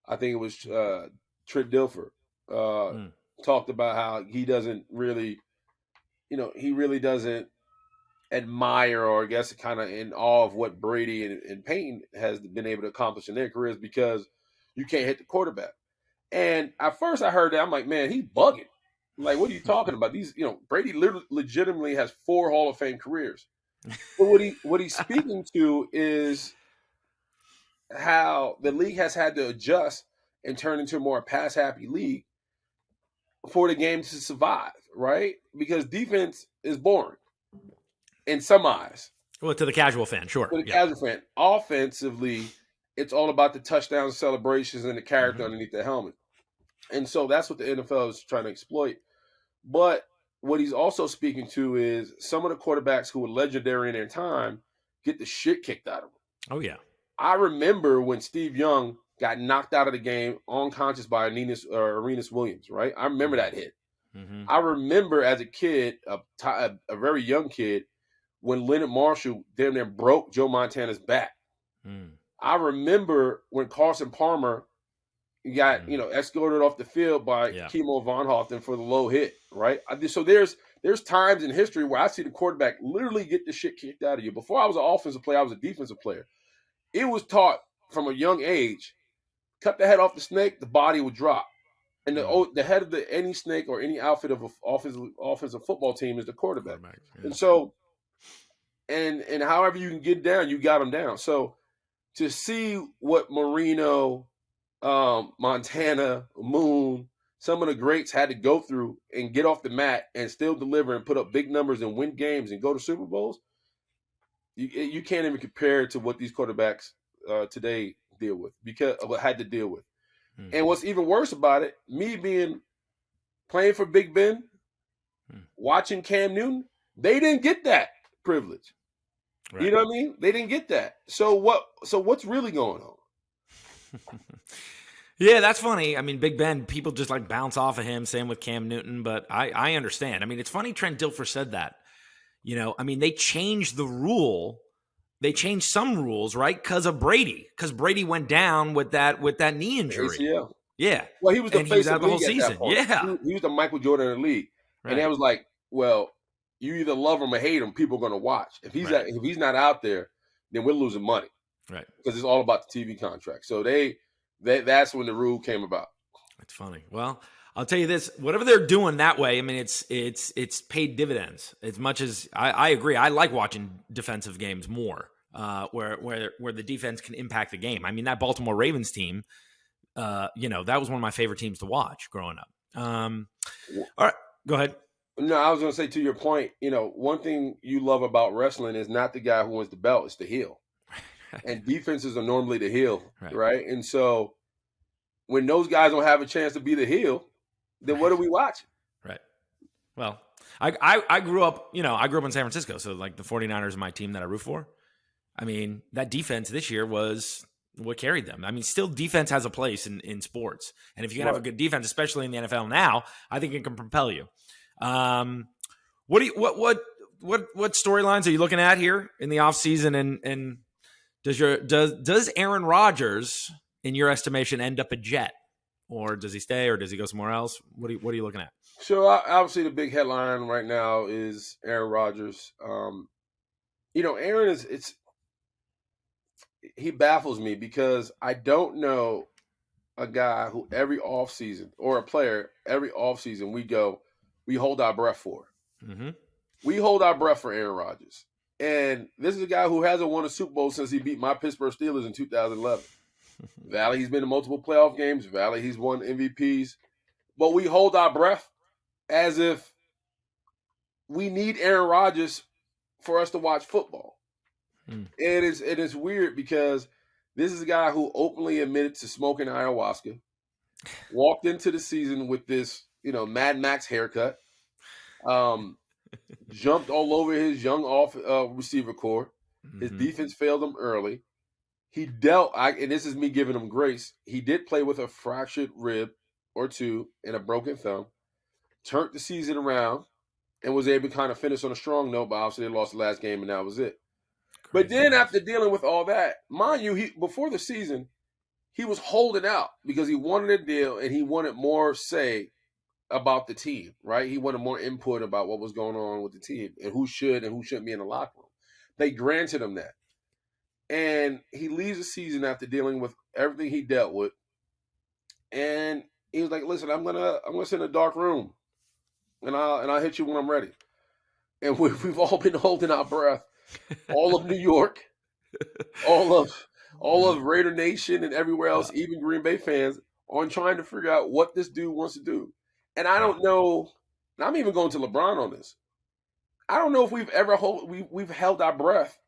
I think it was Trent Dilfer talked about how he doesn't really, he really doesn't admire, or I guess kind of in awe of what Brady and Peyton has been able to accomplish in their careers, because you can't hit the quarterback. And at first I heard that, I'm like, man, he's bugging. Like, what are you talking about? These, Brady legitimately has 4 Hall of Fame careers. But what he's speaking to is how the league has had to adjust and turn into a more pass-happy league for the game to survive, right? Because defense is boring in some eyes. Well, to the casual fan, sure. To the casual fan. Offensively, it's all about the touchdown celebrations and the character underneath the helmet. And so that's what the NFL is trying to exploit. But what he's also speaking to is some of the quarterbacks who were legendary in their time get the shit kicked out of them. Oh, yeah. I remember when Steve Young got knocked out of the game unconscious by Arenas Williams, right? I remember that hit. Mm-hmm. I remember as a kid, a very young kid, when Leonard Marshall damn near broke Joe Montana's back. Mm. I remember when Carson Palmer got escorted off the field by Kimo Von Houten for the low hit, right? So there's times in history where I see the quarterback literally get the shit kicked out of you. Before I was an offensive player, I was a defensive player. It was taught from a young age, cut the head off the snake, the body would drop. And the head of any snake or any outfit of an offensive football team is the quarterback. Yeah. And so, and however you can get down, you got them down. So to see what Marino, Montana, Moon, some of the greats had to go through and get off the mat and still deliver and put up big numbers and win games and go to Super Bowls, you can't even compare it to what these quarterbacks today deal with, because had to deal with. Mm-hmm. And what's even worse about it, me playing for Big Ben, watching Cam Newton, they didn't get that privilege. Right. You know what I mean? They didn't get that. So what's really going on? Yeah, that's funny. I mean, Big Ben, people just like bounce off of him. Same with Cam Newton, but I understand. I mean, it's funny Trent Dilfer said that. I mean, they changed the rule they changed some rules, right? Because of Brady. Because Brady went down with that knee injury. ACL. Yeah. Well, he was the And he was face out of the the whole league at that season. point. Yeah. He was the Michael Jordan of the league. And it was like, well, you either love him or hate him. People are going to watch. If he's not out there, then we're losing money. Right. Because it's all about the TV contract. So that's when the rule came about. That's funny. Well, I'll tell you this: whatever they're doing that way, I mean, it's paid dividends. As much as I agree, I like watching defensive games more, where the defense can impact the game. I mean, that Baltimore Ravens team, that was one of my favorite teams to watch growing up. All right, go ahead. No, I was going to say, to your point, one thing you love about wrestling is not the guy who wins the belt; it's the heel. And defenses are normally the heel, right? And so when those guys don't have a chance to be the heel, then what are we watching? Right. Well, I grew up, I grew up in San Francisco, so like the 49ers are my team that I root for. I mean, that defense this year was what carried them. I mean, still defense has a place in sports. And if you can have a good defense, especially in the NFL now, I think it can propel you. What storylines are you looking at here in the offseason, and does Aaron Rodgers, in your estimation, end up a Jet, or does he stay, or does he go somewhere else? What are you looking at? So obviously the big headline right now is Aaron Rodgers. Aaron he baffles me because I don't know a guy who every offseason, or a player every offseason, we hold our breath for. Mm-hmm. We hold our breath for Aaron Rodgers. And this is a guy who hasn't won a Super Bowl since he beat my Pittsburgh Steelers in 2011. Valley, he's been in multiple playoff games. Valley, he's won MVPs. But we hold our breath as if we need Aaron Rodgers for us to watch football. It is weird because this is a guy who openly admitted to smoking ayahuasca, walked into the season with this, Mad Max haircut, jumped all over his young receiver core. His defense failed him early. He dealt, and this is me giving him grace, he did play with a fractured rib or two and a broken thumb, turned the season around, and was able to kind of finish on a strong note, but obviously they lost the last game, and that was it. But then after dealing with all that, mind you, before the season, he was holding out because he wanted a deal and he wanted more say about the team, right? He wanted more input about what was going on with the team and who should and who shouldn't be in the locker room. They granted him that. And he leaves the season after dealing with everything he dealt with. And he was like, listen, I'm gonna sit in a dark room and I'll hit you when I'm ready. And we've all been holding our breath. All of New York, all of Raider Nation and everywhere else, even Green Bay fans, on trying to figure out what this dude wants to do. And I don't know, and I'm even going to LeBron on this. I don't know if we've ever we've held our breath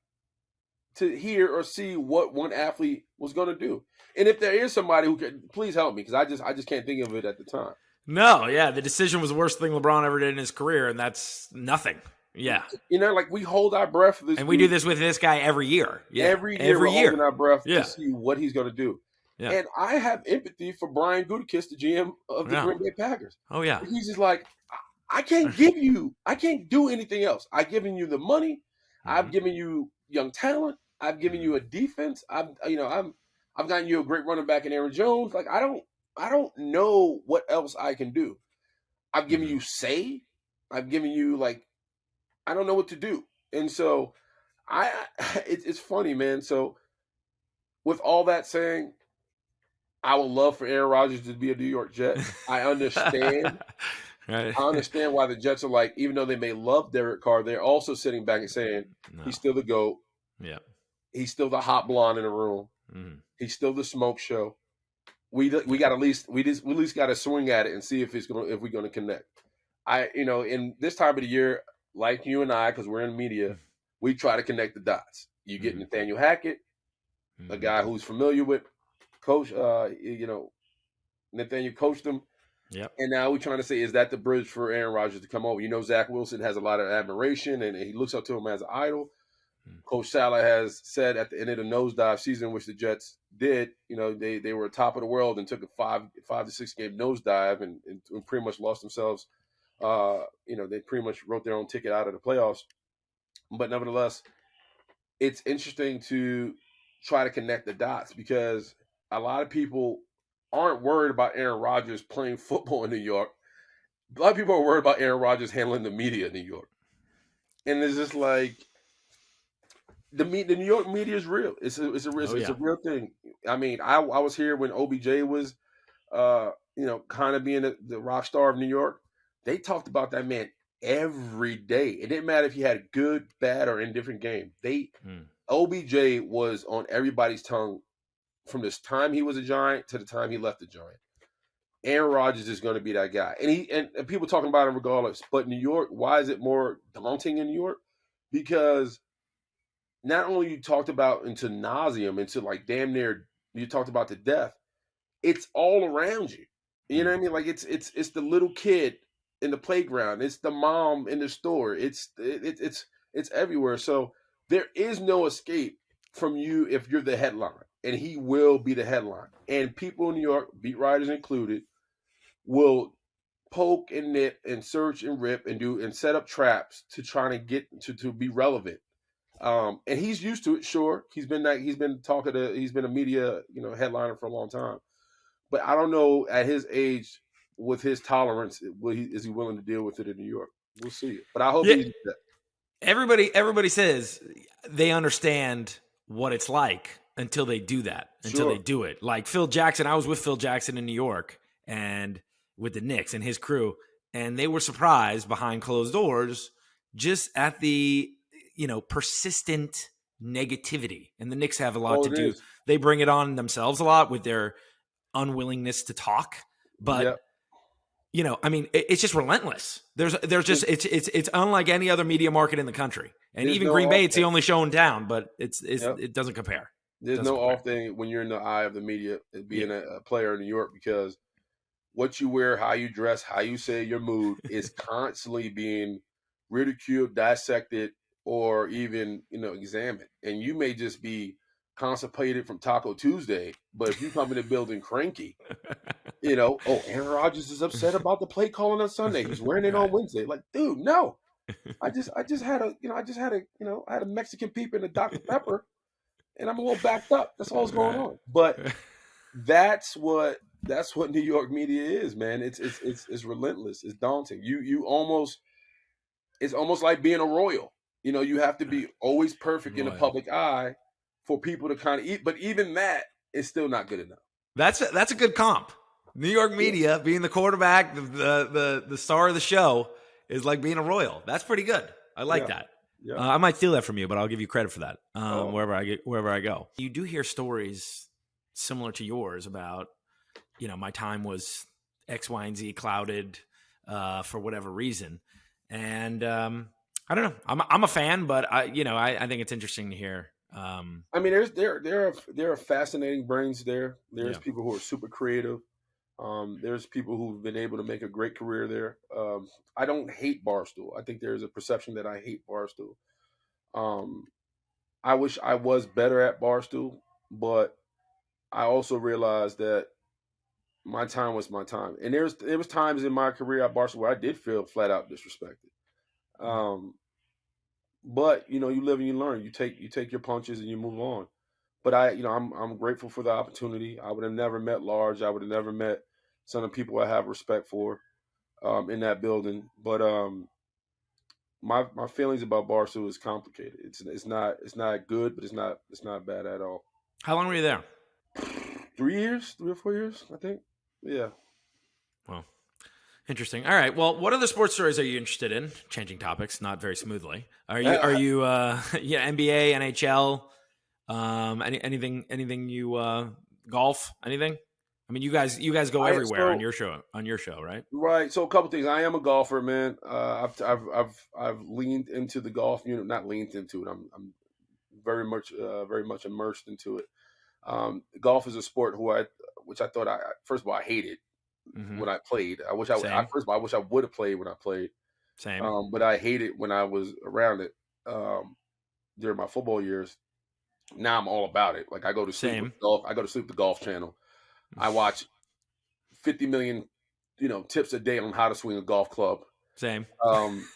to hear or see what one athlete was going to do. And if there is somebody who can, please help me, because I just can't think of it at the time. No, yeah, the decision was the worst thing LeBron ever did in his career, and that's nothing. Yeah. Like we hold our breath for this. And we do this with this guy every year. Yeah. Every year we're holding our breath to see what he's going to do. Yeah. And I have empathy for Brian Gutekunst, the GM of the Green Bay Packers. Oh, yeah. He's just like, I can't do anything else. I've given you the money. I've given you young talent. I've given you a defense. I've gotten you a great running back in Aaron Jones. Like, I don't know what else I can do. I've given you say. I've given you, I don't know what to do. And so it's funny, man. So with all that saying, I would love for Aaron Rodgers to be a New York Jet. I understand. Right. I understand why the Jets are like, even though they may love Derek Carr, they're also sitting back and saying, he's still the GOAT. Yeah. He's still the hot blonde in the room. Mm-hmm. He's still the smoke show. We got at least got to swing at it and see if we're going to connect. In this time of the year, like you and I, because we're in media, we try to connect the dots. You get Nathaniel Hackett, a guy who's familiar with Coach, Nathaniel coached him. Yep. And now we're trying to say, is that the bridge for Aaron Rodgers to come over? Zach Wilson has a lot of admiration, and he looks up to him as an idol. Coach Salah has said at the end of the nosedive season, which the Jets did, they were top of the world and took a 5 to 6 game nosedive and pretty much lost themselves. They pretty much wrote their own ticket out of the playoffs. But nevertheless, it's interesting to try to connect the dots because a lot of people aren't worried about Aaron Rodgers playing football in New York. A lot of people are worried about Aaron Rodgers handling the media in New York. And it's just like the New York media is real. Oh It's a yeah. real thing. I mean, I was here when OBJ was kind of being the rock star of New York. They talked about that man every day. It didn't matter if he had a good, bad, or indifferent game. OBJ was on everybody's tongue from this time he was a Giant to the time he left the Giant. Aaron Rodgers is going to be that guy, and people talking about him regardless. But New York, why is it more daunting in New York? Because not only you talked about into nauseum, into like damn near you talked about the death. It's all around you. You know what I mean? Like it's the little kid in the playground. It's the mom in the store. It's everywhere. So there is no escape from you if you're the headline, and he will be the headline. And people in New York, beat writers included, will poke and nip and search and rip and do and set up traps to try to get to be relevant. And he's used to it. Sure, he's been a media headliner for a long time. But I don't know at his age, with his tolerance, is he willing to deal with it in New York? We'll see. But I hope Yeah. he's. Everybody says they understand what it's like until they do that, until Sure. they do it. Like Phil Jackson, I was with Phil Jackson in New York and with the Knicks and his crew, and they were surprised behind closed doors just at the persistent negativity. And the Knicks have a lot Oh, to it do. is. They bring it on themselves a lot with their unwillingness to talk, but Yep. I mean, it's just relentless. There's just it's unlike any other media market in the country, and There's even no Green off Bay, it's the day. only show in town, but Yep. it doesn't compare. There's Doesn't no compare. off day when you're in the eye of the media being Yeah. a player in New York because what you wear, how you dress, how you say your mood is constantly being ridiculed, dissected, or even examined. And you may just be constipated from Taco Tuesday, but if you come in the building cranky, oh, Aaron Rodgers is upset about the play calling on Sunday. He's wearing it on Right. Wednesday. Like, dude, no. I just had I had a Mexican peep in a Dr. Pepper, and I'm a little backed up. That's all that's going Right. on. But that's what New York media is, man. It's relentless. It's daunting. You almost it's almost like being a royal. You have to be always perfect in the Loyal. public eye for people to kind of eat. But even that is still not good enough. That's a good comp. New York Yeah. media being the quarterback, the star of the show is like being a royal. That's pretty good. I like Yeah. that. Yeah. I might steal that from you, but I'll give you credit for that. Oh. Wherever I go, you do hear stories similar to yours about my time was X, Y, and Z clouded for whatever reason, and I don't know. I'm a fan, but I think it's interesting to hear. I mean, there are fascinating brains there. There's Yeah. people who are super creative. There's people who've been able to make a great career there. I don't hate Barstool. I think there's a perception that I hate Barstool. Um, I wish I was better at Barstool, but I also realized that my time was my time, and there was times in my career at Barstool where I did feel flat out disrespected. Um, but you live and you learn. You take your punches and you move on. But I'm grateful for the opportunity. I would have never met Large. I would have never met some of the people I have respect for in that building. But my feelings about Barstool is complicated. It's not good, but it's not bad at all. How long were you there? 3 years, 3 or 4 years, I think. Yeah. Well, interesting. All right. Well, what other sports stories are you interested in? Changing topics, not very smoothly. Are you yeah, NBA, NHL, anything you golf, anything? I mean, you guys go I everywhere so on your show, right? right. So a couple things. I am a golfer, man. I've leaned into the golf unit. Not leaned into it. I'm very much immersed into it. Golf is a sport which I thought first of all I hated Mm-hmm. when I played. I wish I, I Same. first of all I wish I would have played when I played. Same. But I hated when I was around it during my football years. Now I'm all about it. Like I go to sleep with Same. golf. I go to sleep with the Golf Channel. I watch 50 million tips a day on how to swing a golf club. Same. Um,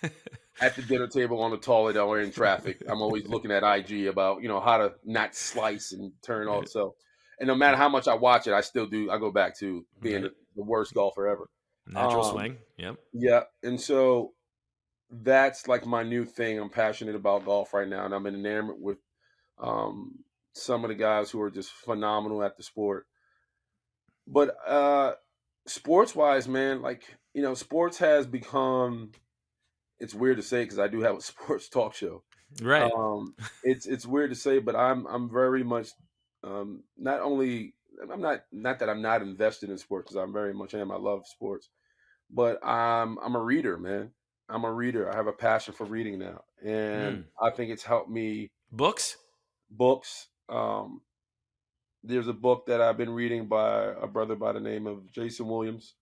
at the dinner table, on the toilet, or in traffic. I'm always looking at IG about, how to not slice and turn off. So, and no matter how much I watch it, I still do. I go back to being Right. the worst golfer ever. Natural swing. Yep. Yeah. And so that's like my new thing. I'm passionate about golf right now, and I'm enamored with um, some of the guys who are just phenomenal at the sport. But sports wise, man, like, sports has become, it's weird to say because I do have a sports talk show. Right. Um, it's weird to say, but I'm very much not only I'm not that I'm not invested in sports, because I'm very much am. I love sports, but I'm a reader, man. I'm a reader. I have a passion for reading now, and I think it's helped me. Books. Books. There's a book that I've been reading by a brother by the name of Jason Williams.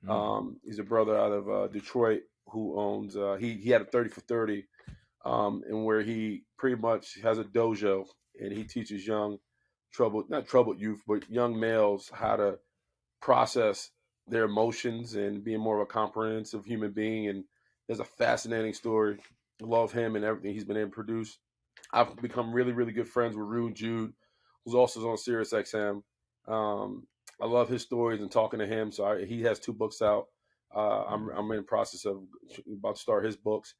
He's a brother out of Detroit who owns. He had a 30 for 30, and where he pretty much has a dojo, and he teaches not troubled youth, but young males how to process their emotions and being more of a comprehensive human being. And there's a fascinating story. I love him and everything he's been able to produce. I've become really, really good friends with Rue Jude, who's also on Sirius XM. I love his stories and talking to him. So he has 2 books out. I'm in the process of about to start his books.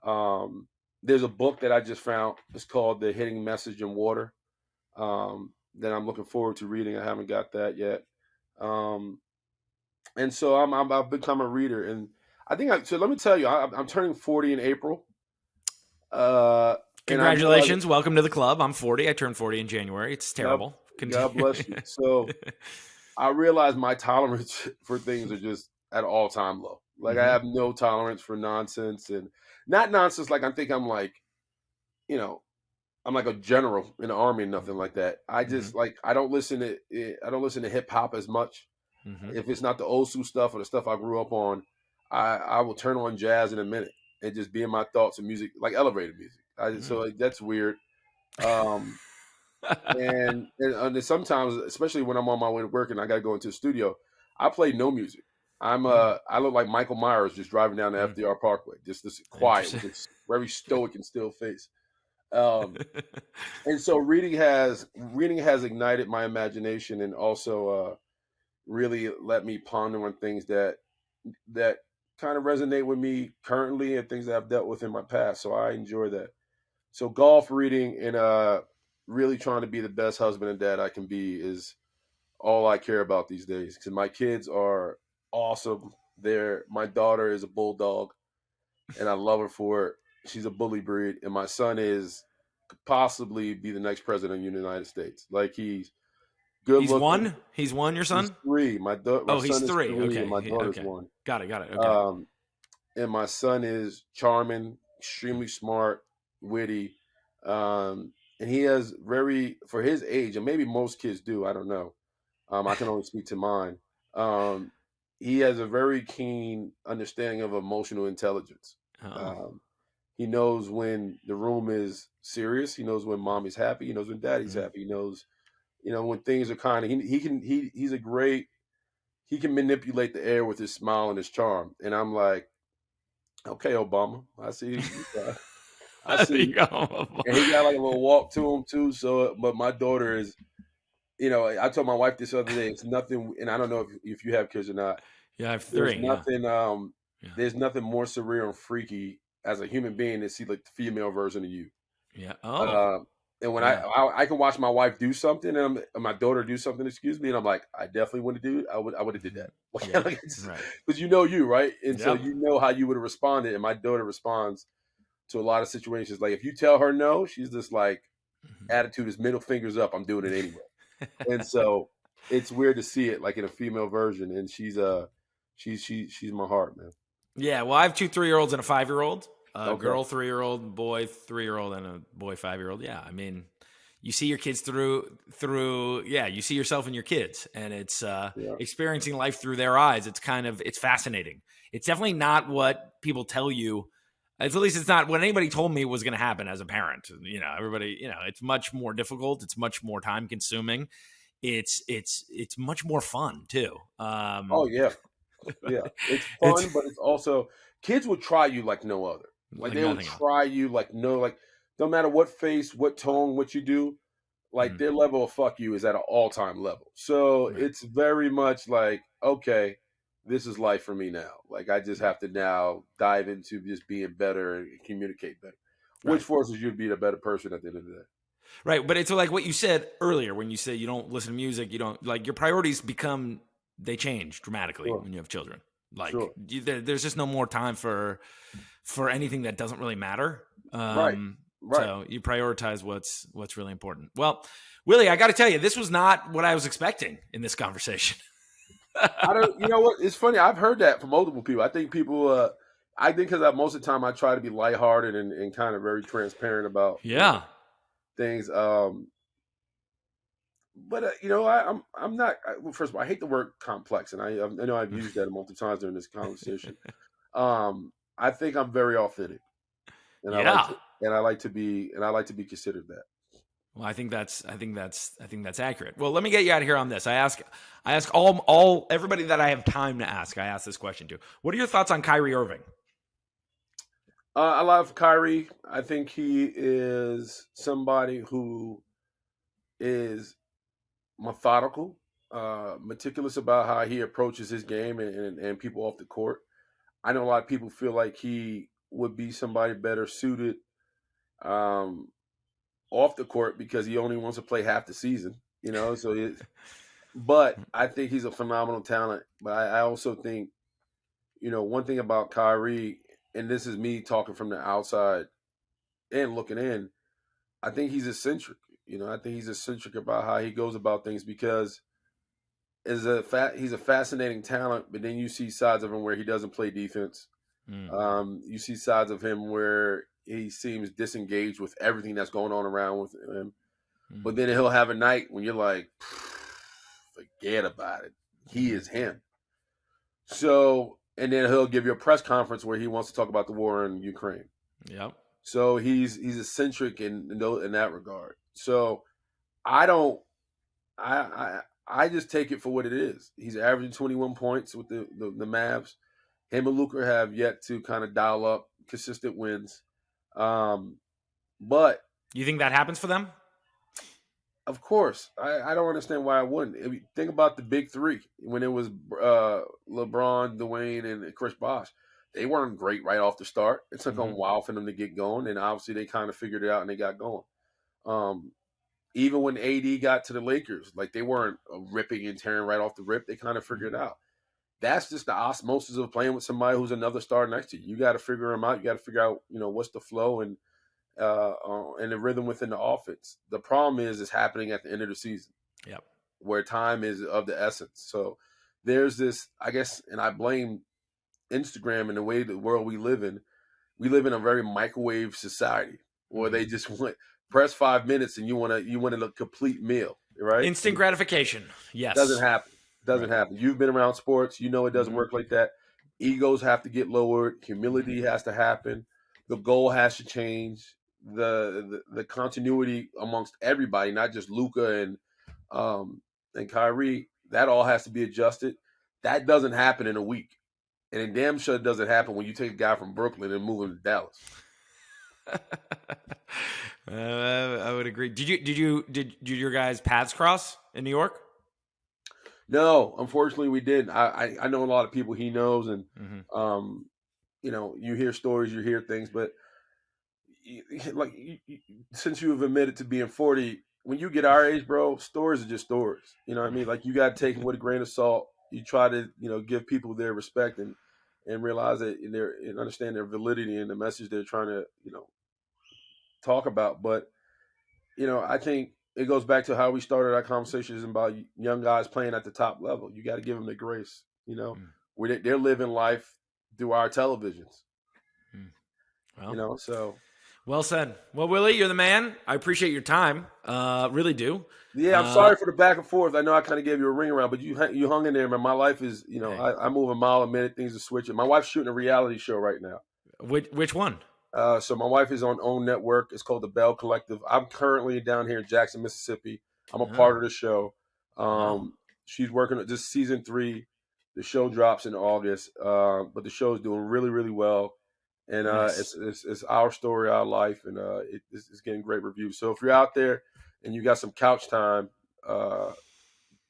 There's a book that I just found. It's called The Hidden Message in Water. That I'm looking forward to reading. I haven't got that yet. And so I've become a reader, and I think so. Let me tell you, I'm turning 40 in April. Congratulations. Welcome to the club. I'm 40. I turned 40 in January. It's terrible. God bless you. So I realize my tolerance for things are just at all time low. Like I have no tolerance for nonsense, and not nonsense. Like I'm like, I'm like a general in the army and nothing like that. I just I don't listen to hip hop as much. If it's not the old school stuff or the stuff I grew up on, I will turn on jazz in a minute and just be in my thoughts and music, like elevator music. So that's weird. And sometimes, especially when I'm on my way to work and I got to go into the studio, I play no music. I look like Michael Myers just driving down the FDR Parkway, just this quiet, just very stoic and still face. And so reading has ignited my imagination, and also really let me ponder on things that kind of resonate with me currently and things that I've dealt with in my past. So I enjoy that. So golf, reading, and really trying to be the best husband and dad I can be is all I care about these days, because my kids are awesome. My daughter is a bulldog, and I love her for it. She's a bully breed, and my son could possibly be the next president of the United States. Like he's good. He's looking. one. He's one. Your son? He's 3. My son he's is 3. 3, Okay. and my daughter's 1. Got it. Okay. And my son is charming, extremely smart, witty, and he has for his age, and maybe most kids do. I don't know. I can only speak to mine. He has a very keen understanding of emotional intelligence. He knows when the room is serious. He knows when mommy's happy. He knows when daddy's happy. He knows, when things are kind of. He can manipulate the air with his smile and his charm. And I'm like, okay, Obama, I see you. I see you. And he got like a little walk to him too. So, but my daughter is, I told my wife this other day. It's nothing, and I don't know if you have kids or not. Yeah, I have 3. There's nothing. There's nothing more surreal and freaky as a human being to see like the female version of you. Yeah. And when I can watch my wife do something and my daughter do something, excuse me, and I'm like, I definitely want to do it. I would have did that. Yeah, Because you, right? And so you know how you would have responded. And my daughter responds to a lot of situations. Like if you tell her no, she's just like, attitude is middle fingers up. I'm doing it anyway. And so it's weird to see it like in a female version. And she's my heart, man. Yeah. Well, I have 2 3-year-olds and a 5-year-old. A Okay. girl 3-year-old, boy 3-year-old, and a boy 5-year-old. Yeah, I mean, you see your kids through. Yeah, you see yourself in your kids, and it's experiencing life through their eyes. It's fascinating. It's definitely not what people tell you. At least it's not what anybody told me was going to happen as a parent. Everybody. It's much more difficult. It's much more time consuming. It's much more fun too. Oh yeah, yeah. It's fun, but it's also kids will try you like no other. Like Like they will nothing else. try you like no like no matter what face, what tone, what you do, like Mm, their level of fuck you is at an all-time level. So right. it's very much like, okay, this is life for me now. Like I just have to now dive into just being better and communicate better, which Right. forces you to be the better person at the end of the day. Right. But it's like what you said earlier when you say you don't listen to music, you don't like your priorities they change dramatically Sure, when you have children. Like sure. there's just no more time for anything that doesn't really matter. Right, right. So you prioritize what's really important. Well, Willie, I got to tell you, this was not what I was expecting in this conversation. I don't. You know what? It's funny. I've heard that from multiple people. I think people. I think because most of the time I try to be lighthearted and kind of very transparent about Yeah. things. But I'm not. Well, first of all, I hate the word complex, and I know I've used that multiple times during this conversation. I think I'm very authentic, and Yeah. I like to be considered that. Well, I think that's accurate. Well, let me get you out of here on this. I ask all everybody that I have time to ask. I ask this question to. What are your thoughts on Kyrie Irving? I love Kyrie. I think he is somebody who is methodical, meticulous about how he approaches his game and people off the court. I know a lot of people feel like he would be somebody better suited um, off the court because he only wants to play half the season, but I think he's a phenomenal talent. But I also think, one thing about Kyrie, and this is me talking from the outside and looking in, I think he's eccentric. I think he's eccentric about how he goes about things because he's a fascinating talent, but then you see sides of him where he doesn't play defense. Mm, You see sides of him where he seems disengaged with everything that's going on around with him. mm, But then he'll have a night when you're like, forget about it. He mm. is him. So, and then he'll give you a press conference where he wants to talk about the war in Ukraine. Yep. So he's eccentric in that regard. So I don't I just take it for what it is. He's averaging 21 points with the Mavs. Him and Luka have yet to kind of dial up consistent wins. But You think that happens for them? of course, I don't understand why I wouldn't. If you think about the big three when it was LeBron, Dwayne, and Chris Bosh. They weren't great right off the start. It took them Mm-hmm. a while for them to get going, and obviously they kind of figured it out and they got going. Um, Even when AD got to the Lakers, like they weren't ripping and tearing right off the rip. They kind of figured it out. That's just the osmosis of playing with somebody who's another star next to you. You got to figure them out. You got to figure out, what's the flow and the rhythm within the offense. The problem is it's happening at the end of the season Yep. where time is of the essence. So there's this, I guess, and I blame Instagram and the way the world we live in. We live in a very microwave society where they just want press 5 minutes and you want a complete meal, right? Instant gratification. Doesn't Yes. happen. Doesn't Right. happen. You've been around sports. You know it doesn't Mm-hmm. work like that. Egos have to get lowered. Mm-hmm. Humility has to happen. The goal has to change. The continuity amongst everybody, not just Luca and Kyrie, that all has to be adjusted. That doesn't happen in a week. And it damn sure doesn't happen when you take a guy from Brooklyn and move him to Dallas. I would agree. Did your guys' paths cross in New York? No, unfortunately, we didn't. I know a lot of people he knows, and Mm-hmm. you hear stories, you hear things, but since you have admitted to being 40, when you get our age, bro, stories are just stories. You know what I mean? Like you got to take them with a grain of salt. You try to give people their respect and realize that and understand their validity and the message they're trying to talk about. But I think it goes back to how we started our conversations about young guys playing at the top level. You got to give them the grace. Mm. Where they're living life through our televisions. Well, So well said. Well, Willie, you're the man. I appreciate your time. Really do. yeah, I'm sorry for the back and forth. I know I kind of gave you a ring around, but you hung in there, man. My life is, Hey. I move a mile a minute. Things are switching. My wife's shooting a reality show right now. Which one? So my wife is on OWN Network. It's called The Bell Collective. I'm currently down here in Jackson, Mississippi. I'm a part of the show. Wow. She's working on this season 3. The show drops in August, but the show is doing really, really well. And Nice. it's our story, our life, and it's getting great reviews. So if you're out there and you got some couch time,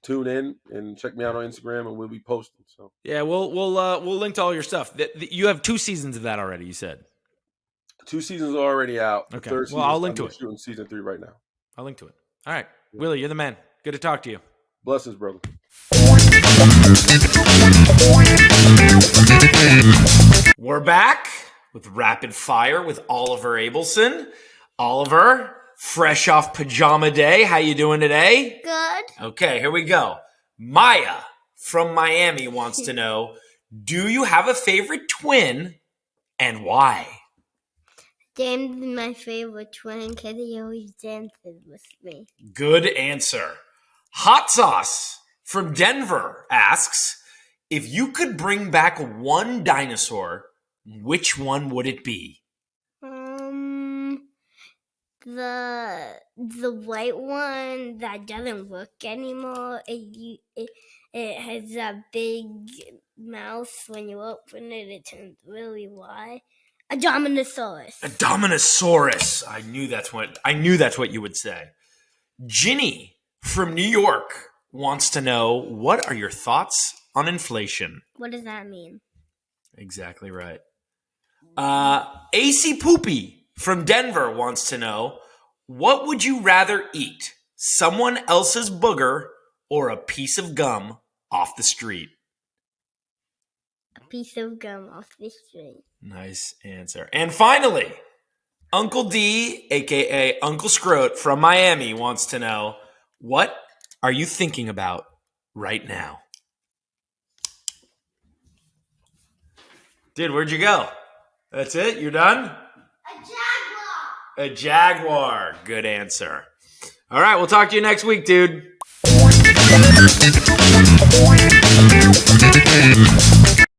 tune in and check me out on Instagram, and we'll be posting. So Yeah, we'll link to all your stuff. You have 2 seasons of that already. You said 2 seasons are already out. The okay. third Well, season, I'll link to I'm it. shooting season 3 right now. I'll link to it. All right, Willie, you're the man. Good to talk to you. Blessings, brother. We're back with Rapid Fire with Oliver Abelson. Oliver, fresh off pajama day. How you doing today? Good. Okay, here we go. Maya from Miami wants to know, do you have a favorite twin and why? James is my favorite twin because he always dances with me. Good answer. Hot Sauce from Denver asks, if you could bring back one dinosaur, which one would it be? The white one that doesn't work anymore. It has a big mouth. When you open it, it turns really wide. A Dominosaurus. A Dominosaurus. I knew that's what you would say. Ginny from New York wants to know, what are your thoughts on inflation? What does that mean? Exactly right. AC Poopy from Denver wants to know, what would you rather eat? Someone else's booger or a piece of gum off the street? A piece of gum off the street. Nice answer. And finally, Uncle D, a.k.a. Uncle Scroat from Miami, wants to know, what are you thinking about right now? Dude, where'd you go? That's it? You're done? A jaguar. A jaguar. Good answer. All right, we'll talk to you next week, dude.